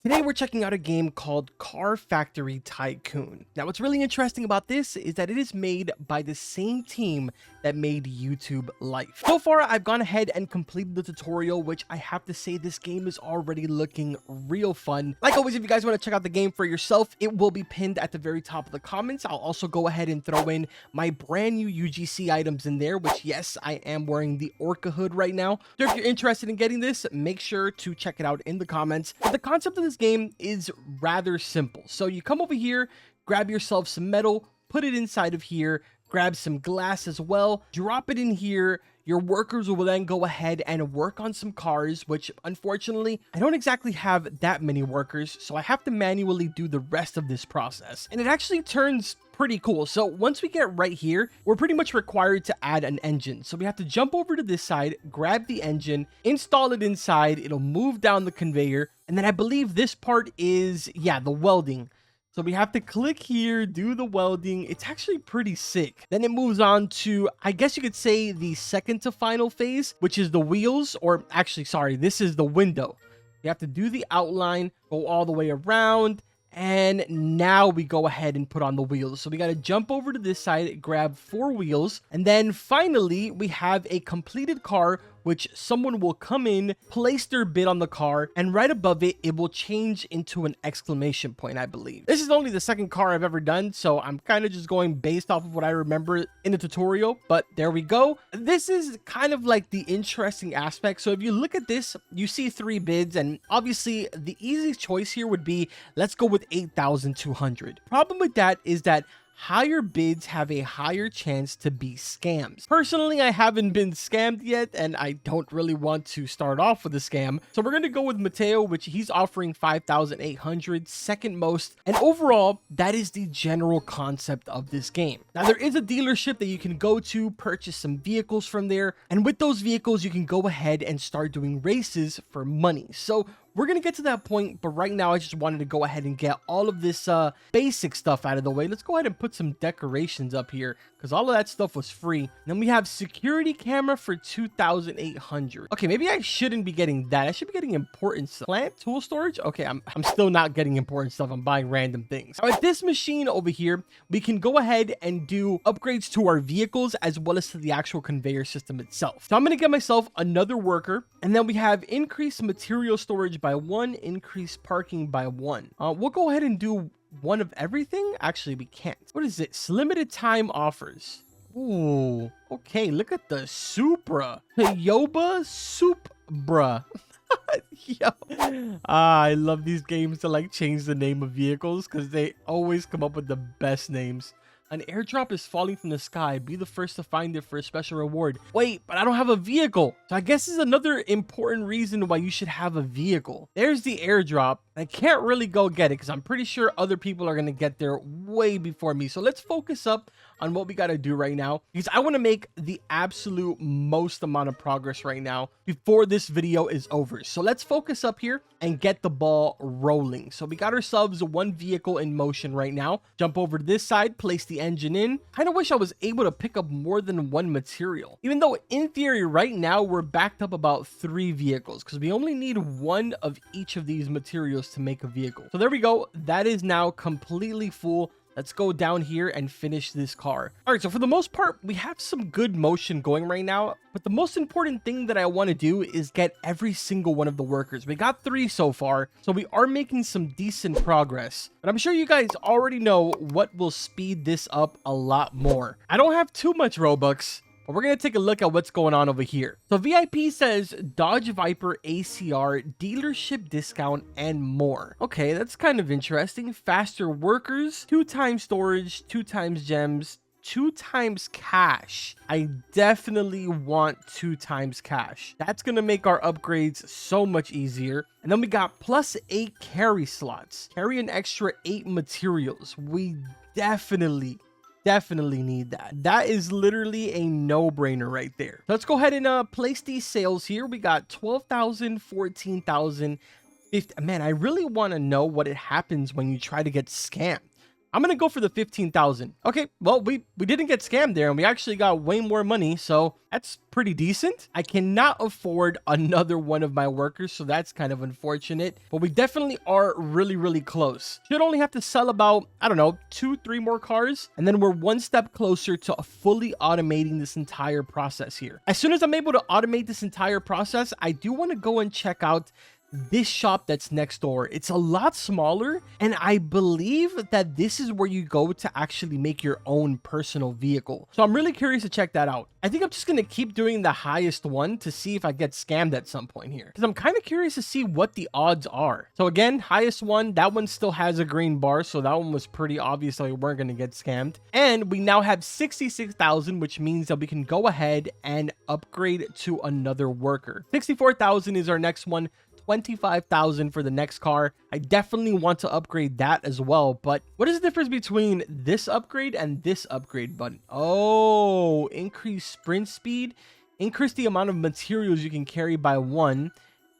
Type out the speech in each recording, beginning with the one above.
Today we're checking out a game called Car Factory Tycoon. Now what's really interesting about this is that it is made by the same team that made YouTube Life. So far I've gone ahead and completed the tutorial, which I have to say this game is already looking real fun. Like always, if you guys want to check out the game for yourself, it will be pinned at the very top of the comments. I'll also go ahead and throw in my brand new UGC items in there, which yes, I am wearing the Orca hood right now. So if you're interested in getting this, make sure to check it out in the comments. But the concept of this game is rather simple. So you come over here, grab yourself some metal, put it inside of here, grab some glass as well, drop it in here. Your workers will then go ahead and work on some cars, which unfortunately, I don't exactly have that many workers, so I have to manually do the rest of this process. And it actually turns pretty cool. So once we get right here, we're pretty much required to add an engine. So we have to jump over to this side, grab the engine, install it inside, it'll move down the conveyor. And then I believe this part is, yeah, the welding. So we have to click here, do the welding. It's actually pretty sick. Then it moves on to, I guess you could say, the second to final phase, which is the wheels, or actually, sorry, this is the window. You have to do the outline, go all the way around, and now we go ahead and put on the wheels. So we got to jump over to this side, grab 4 wheels, and then finally we have a completed car, which someone will come in, place their bid on the car, and right above it, it will change into an exclamation point, I believe. This is only the second car I've ever done, so I'm kind of just going based off of what I remember in the tutorial, but there we go. This is kind of like the interesting aspect. So if you look at this, you see 3 bids, and obviously the easiest choice here would be, let's go with 8,200. Problem with that is that higher bids have a higher chance to be scams. Personally, I haven't been scammed yet, and I don't really want to start off with a scam. So we're going to go with Mateo, which he's offering 5,800, second most. And overall, that is the general concept of this game. Now, there is a dealership that you can go to, purchase some vehicles from there. And with those vehicles, you can go ahead and start doing races for money. So we're going to get to that point, but right now I just wanted to go ahead and get all of this basic stuff out of the way. Let's go ahead and put some decorations up here because all of that stuff was free. And then we have security camera for 2,800. Okay, maybe I shouldn't be getting that. I should be getting important stuff. Plant tool storage. Okay, I'm still not getting important stuff. I'm buying random things. Now, with this machine over here, we can go ahead and do upgrades to our vehicles as well as to the actual conveyor system itself. So I'm going to get myself another worker, and then we have increased material storage by 1, increased parking by 1. We'll go ahead and do one of everything. Actually, we can't. What is this? Limited time offers. Ooh, okay. Look at the Supra. Toyota Supra. Yo. I love these games to like change the name of vehicles because they always come up with the best names. An airdrop is falling from the sky. Be the first to find it for a special reward. Wait, but I don't have a vehicle. So I guess this is another important reason why you should have a vehicle. There's the airdrop. I can't really go get it because I'm pretty sure other people are going to get there way before me. So let's focus up on what we got to do right now because I want to make the absolute most amount of progress right now before this video is over. So let's focus up here and get the ball rolling. So we got ourselves 1 vehicle in motion right now. Jump over to this side, place the engine in. Kind of wish I was able to pick up more than 1 material, even though in theory right now we're backed up about 3 vehicles because we only need 1 of each of these materials to make a vehicle. So there we go. That is now completely full. Let's go down here and finish this car. All right, so for the most part, we have some good motion going right now, but the most important thing that I want to do is get every single one of the workers. We got 3 so far, so we are making some decent progress, but I'm sure you guys already know what will speed this up a lot more. I don't have too much Robux, but we're going to take a look at what's going on over here. So VIP says Dodge Viper ACR, dealership discount, and more. Okay, that's kind of interesting. Faster workers, 2 times storage, 2 times gems, 2 times cash. I definitely want 2 times cash. That's going to make our upgrades so much easier. And then we got plus 8 carry slots. Carry an extra 8 materials. We definitely need that. That is literally a no-brainer right there. Let's go ahead and place these sales here. We got 12,000, 14,000, 50. Man, I really want to know what it happens when you try to get scammed. I'm gonna go for the 15,000. Okay, well, we didn't get scammed there, and we actually got way more money, so that's pretty decent. I cannot afford another one of my workers, so that's kind of unfortunate, but we definitely are really, really close. Should only have to sell about, I don't know, 2-3 more cars, and then we're one step closer to fully automating this entire process here. As soon as I'm able to automate this entire process, I do want to go and check out this shop that's next door. It's a lot smaller, and I believe that this is where you go to actually make your own personal vehicle. So I'm really curious to check that out. I think I'm just going to keep doing the highest one to see if I get scammed at some point here, because I'm kind of curious to see what the odds are. So again, highest one, that one still has a green bar, so that one was pretty obvious that we weren't going to get scammed. And we now have 66,000, which means that we can go ahead and upgrade to another worker. 64,000 is our next one. 25,000 for the next car. I definitely want to upgrade that as well, but what is the difference between this upgrade and this upgrade button? Oh, increase sprint speed, increase the amount of materials you can carry by 1,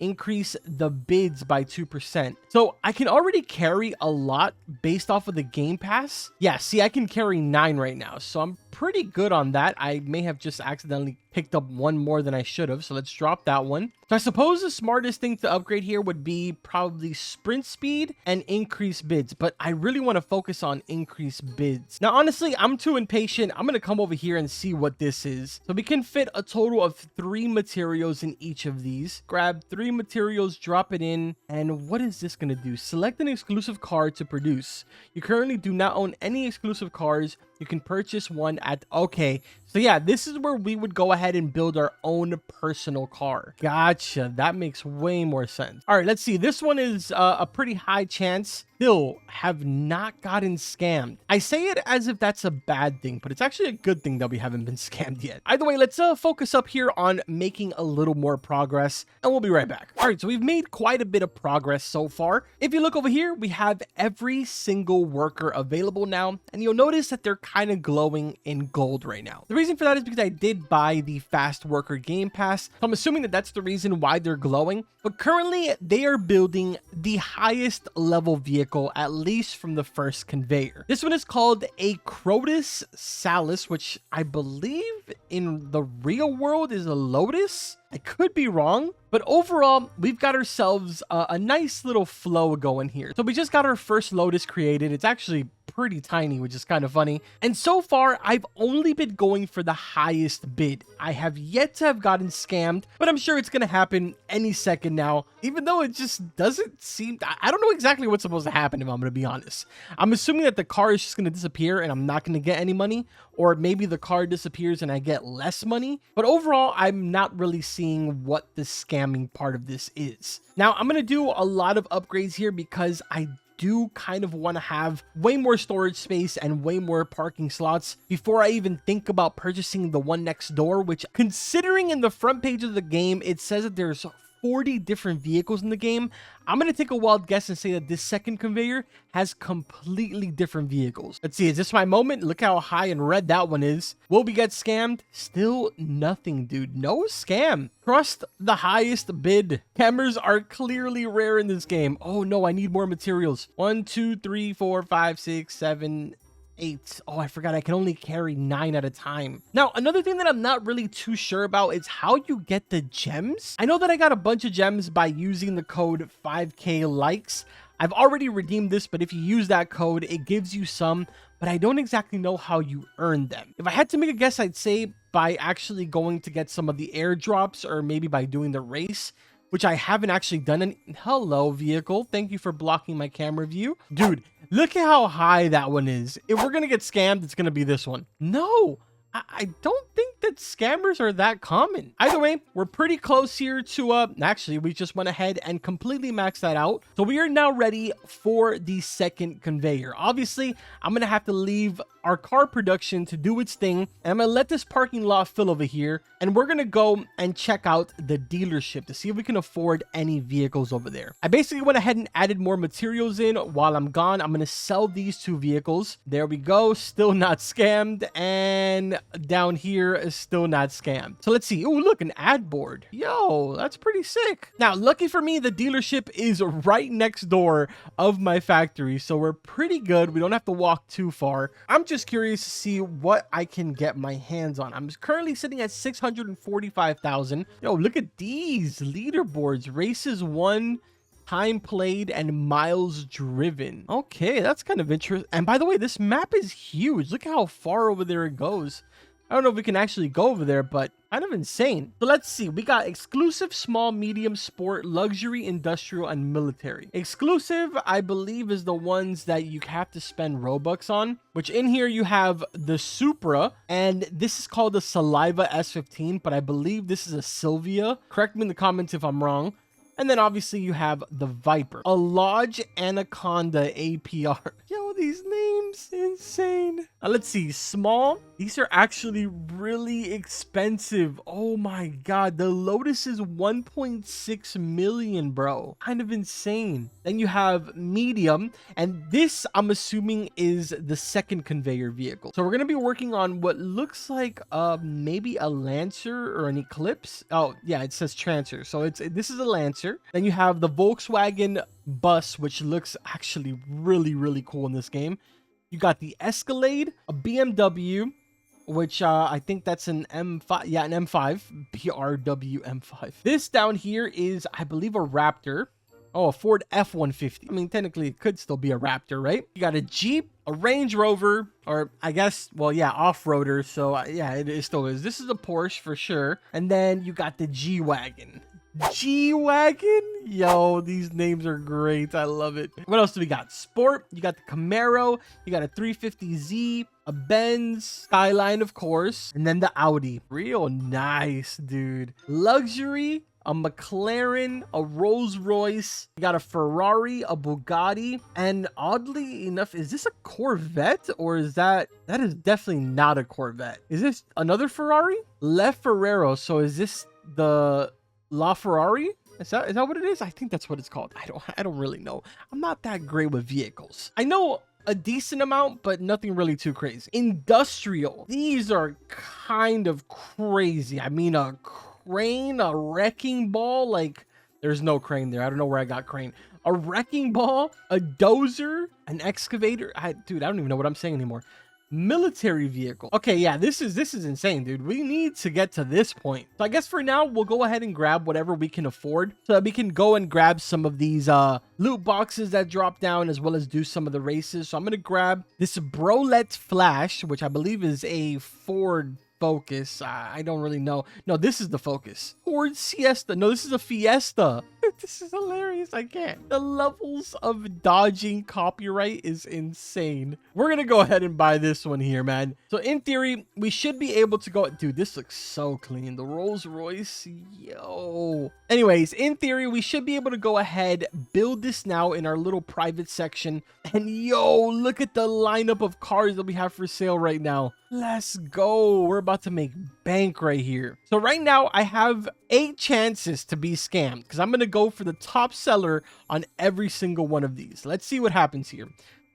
increase the bids by 2%. So I can already carry a lot based off of the game pass. Yeah, see, I can carry 9 right now, so I'm pretty good on that. I may have just accidentally picked up one more than I should have, so let's drop that one. So I suppose the smartest thing to upgrade here would be probably sprint speed and increase bids, but I really want to focus on increase bids. Now, honestly, I'm too impatient. I'm going to come over here and see what this is. So we can fit a total of 3 materials in each of these. Grab 3 materials, drop it in, and what is this going to do? Select an exclusive car to produce. You currently do not own any exclusive cars. You can purchase one at... Okay, so yeah, this is where we would go ahead and build our own personal car. Gotcha. That makes way more sense. All right, let's see. This one is a pretty high chance. Still have not gotten scammed. I say it as if that's a bad thing, but it's actually a good thing that we haven't been scammed yet. Either way, let's focus up here on making a little more progress, and we'll be right back. All right, so we've made quite a bit of progress so far. If you look over here, we have every single worker available now, and you'll notice that they're kind of glowing in gold right now. The reason for that is because I did buy the fast worker game pass, so I'm assuming that that's the reason why they're glowing. But currently, they are building the highest level vehicle, at least from the first conveyor. This one is called a Crotus Salus, which I believe in the real world is a Lotus. I could be wrong, but overall, we've got ourselves a nice little flow going here. So we just got our first Lotus created. It's actually pretty tiny, which is kind of funny. And so far, I've only been going for the highest bid. I have yet to have gotten scammed, but I'm sure it's going to happen any second now, even though it just doesn't seem... I don't know exactly what's supposed to happen, if I'm going to be honest. I'm assuming that the car is just going to disappear and I'm not going to get any money, or maybe the car disappears and I get less money. But overall, I'm not really seeing what the scamming part of this is. Now, I'm going to do a lot of upgrades here because I do kind of want to have way more storage space and way more parking slots before I even think about purchasing the one next door, which, considering in the front page of the game, it says that there's 40 different vehicles in the game. I'm going to take a wild guess and say that this second conveyor has completely different vehicles. Let's see, is this my moment? Look how high and red that one is. Will we get scammed? Still nothing, dude. No scam. Trust the highest bid. Cameras are clearly rare in this game. Oh no, I need more materials. 1, 2, 3, 4, 5, 6, 7, 8. Oh, I forgot I can only carry 9 at a time. Now, another thing that I'm not really too sure about is how you get the gems. I know that I got a bunch of gems by using the code 5K likes. I've already redeemed this, but if you use that code, it gives you some, but I don't exactly know how you earn them. If I had to make a guess, I'd say by actually going to get some of the airdrops, or maybe by doing the race, which I haven't actually done. And hello, vehicle. Thank you for blocking my camera view. Dude, look at how high that one is. If we're going to get scammed, it's going to be this one. No, I don't think that scammers are that common. Either way, we're pretty close here to, actually, we just went ahead and completely maxed that out. So we are now ready for the second conveyor. Obviously, I'm going to have to leave our car production to do its thing, and I'm going to let this parking lot fill over here, and we're going to go and check out the dealership to see if we can afford any vehicles over there. I basically went ahead and added more materials in while I'm gone. I'm going to sell these 2 vehicles. There we go. Still not scammed. And then down here is still not scammed. So let's see. Oh, look, an ad board. Yo, that's pretty sick. Now, lucky for me, the dealership is right next door of my factory, so we're pretty good. We don't have to walk too far. I'm just curious to see what I can get my hands on. I'm currently sitting at 645,000. Yo, look at these leaderboards. Races won, time played, and miles driven. Okay, that's kind of interesting. And by the way, this map is huge. Look how far over there it goes. I don't know if we can actually go over there, but kind of insane. So let's see. We got exclusive, small, medium, sport, luxury, industrial, and military. Exclusive, I believe, is the ones that you have to spend Robux on, which in here you have the Supra, and this is called the Saliva S15, but I believe this is a Sylvia. Correct me in the comments if I'm wrong. And then obviously you have the Viper, a Lodge Anaconda APR. Yo, these names, insane. Let's see, small. These are actually really expensive. Oh my God, the Lotus is 1.6 million, bro. Kind of insane. Then you have medium, and this I'm assuming is the second conveyor vehicle. So we're gonna be working on what looks like maybe a Lancer or an Eclipse. Oh yeah, it says Trancer. So this is a Lancer. Then you have the Volkswagen bus, which looks actually really cool in this game. You got the Escalade, a BMW, which I think that's an M5. Yeah, an M5. BRW M5. This down here is, I believe, a Raptor. Oh, a Ford F-150. I mean, technically, it could still be a Raptor, right? You got a Jeep, a Range Rover, or I guess, well, yeah, off-roader. So, yeah, it still is. This is a Porsche for sure. And then you got the G-Wagon. G-Wagon? Yo, these names are great. I love it. What else do we got? Sport. You got the Camaro. You got a 350Z, a Benz, Skyline, of course, and then the Audi. Real nice, dude. Luxury, a McLaren, a Rolls Royce. You got a Ferrari, a Bugatti, and oddly enough, is this a Corvette or is that is definitely not a Corvette? Is this another Ferrari? Le Ferrero. So is this the La Ferrari? Is that what it is? I think that's what it's called. I don't really know. I'm not that great with vehicles. I know a decent amount, but nothing really too crazy. Industrial. These are kind of crazy. I mean, a crane, a wrecking ball. Like, there's no crane there. I don't know where I got crane. A wrecking ball, a dozer, an excavator. Dude, I don't even know what I'm saying anymore. Military vehicle. Okay, yeah, this is insane, dude. We need to get to this point. So I guess for now we'll go ahead and grab whatever we can afford so that we can go and grab some of these loot boxes that drop down, as well as do some of the races. So I'm gonna grab this Brolet Flash, which I believe is a Ford Focus. I don't really know. No, this is the Focus. Ford Siesta. No, this is a Fiesta. This is hilarious. I can't. The levels of dodging copyright is insane. We're gonna go ahead and buy this one here, man. So in theory, we should be able to go. Dude, this looks so clean. The Rolls Royce. Yo. Anyways, in theory, we should be able to go ahead, build this now in our little private section. And yo, look at the lineup of cars that we have for sale right now. Let's go. We're about to make bank right here. So right now I have 8 chances to be scammed because I'm going to go for the top seller on every single one of these. Let's see what happens here.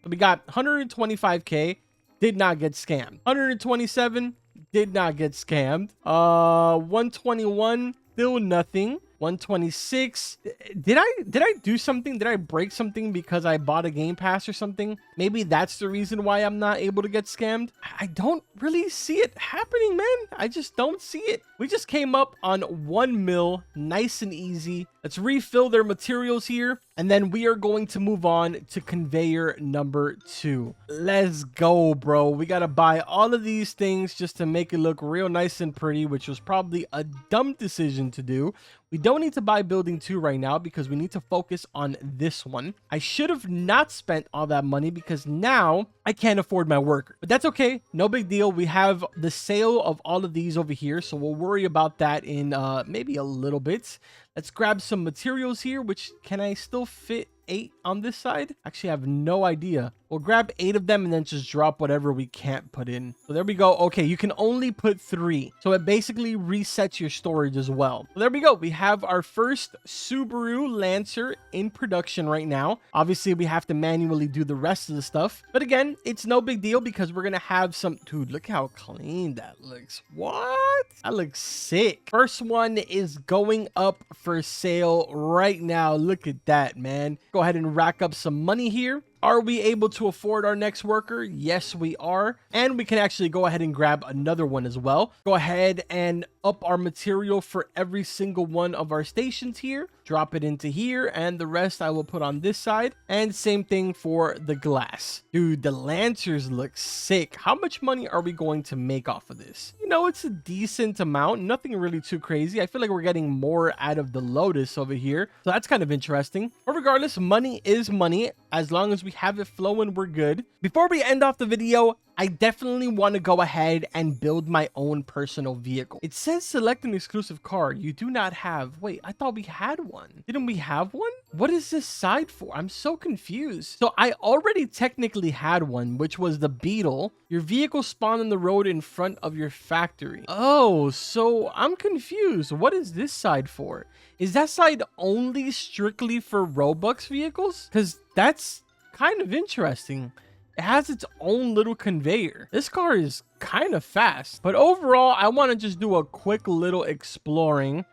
So we got 125K, did not get scammed. 127, did not get scammed. 121, still nothing. 126. Did I do something? Did I break something because I bought a Game Pass or something? Maybe that's the reason why I'm not able to get scammed. I don't really see it happening, man. I just don't see it. We just came up on 1 mil, nice and easy. Let's refill their materials here, and then we are going to move on to conveyor number 2. Let's go, bro. We got to buy all of these things just to make it look real nice and pretty, which was probably a dumb decision to do. We don't need to buy building 2 right now because we need to focus on this one. I should have not spent all that money because now I can't afford my worker. But that's okay. No big deal. We have the sale of all of these over here, so we'll worry about that in maybe a little bit. Let's grab some materials here, which can I still fit 8 on this side? Actually, I have no idea. We'll grab 8 of them and then just drop whatever we can't put in. So there we go. Okay, you can only put 3. So it basically resets your storage as well. So there we go. We have our first Subaru Lancer in production right now. Obviously, we have to manually do the rest of the stuff. But again, it's no big deal because we're going to have some... Dude, look how clean that looks. What? That looks sick. First one is going up for sale right now. Look at that, man. Go ahead and rack up some money here. Are we able to afford our next worker? Yes, we are. And we can actually go ahead and grab another one as well. Go ahead and up our material for every single one of our stations here. Drop it into here, and the rest I will put on this side. And same thing for the glass. Dude, the Lancers look sick. How much money are we going to make off of this? You know, it's a decent amount. Nothing really too crazy. I feel like we're getting more out of the Lotus over here. So that's kind of interesting. But regardless, money is money. As long as we have it flowing, we're good. Before we end off the video, I definitely want to go ahead and build my own personal vehicle. It says select an exclusive car. You do not have... Wait, I thought we had one. Didn't we have one? What is this side for? I'm so confused. So I already technically had one, which was the Beetle. Your vehicle spawned on the road in front of your factory. Oh, so I'm confused. What is this side for? Is that side only strictly for Robux vehicles? Because that's kind of interesting. It has its own little conveyor. This car is kind of fast. But overall, I want to just do a quick little exploring.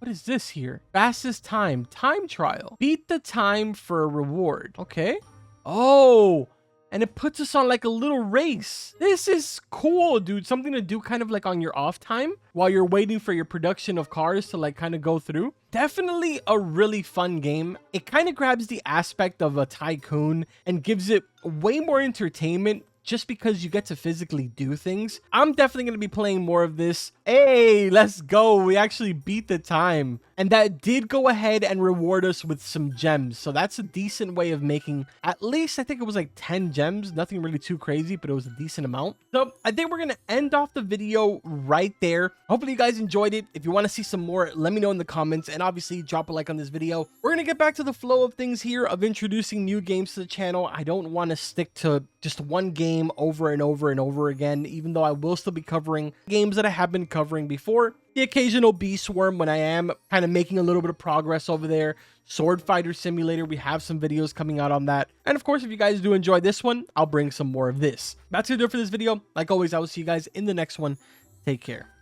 What is this here? Fastest time trial. Beat the time for a reward. Okay. Oh, and it puts us on like a little race. This is cool, dude. Something to do kind of like on your off time while you're waiting for your production of cars to like kind of go through. Definitely a really fun game. It kind of grabs the aspect of a Tycoon and gives it way more entertainment just because you get to physically do things. I'm definitely going to be playing more of this. Hey, let's go. We actually beat the time. And that did go ahead and reward us with some gems. So that's a decent way of making at least, I think it was like 10 gems. Nothing really too crazy, but it was a decent amount. So I think we're going to end off the video right there. Hopefully you guys enjoyed it. If you want to see some more, let me know in the comments. And obviously drop a like on this video. We're going to get back to the flow of things here of introducing new games to the channel. I don't want to stick to just one game over and over and over again, even though I will still be covering games that I have been covering before. The occasional Bee Swarm when I am kind of making a little bit of progress over there. Sword Fighter Simulator, we have some videos coming out on that. And of course, if you guys do enjoy this one, I'll bring some more of this. That's gonna do it for this video. Like always, I will see you guys in the next one. Take care.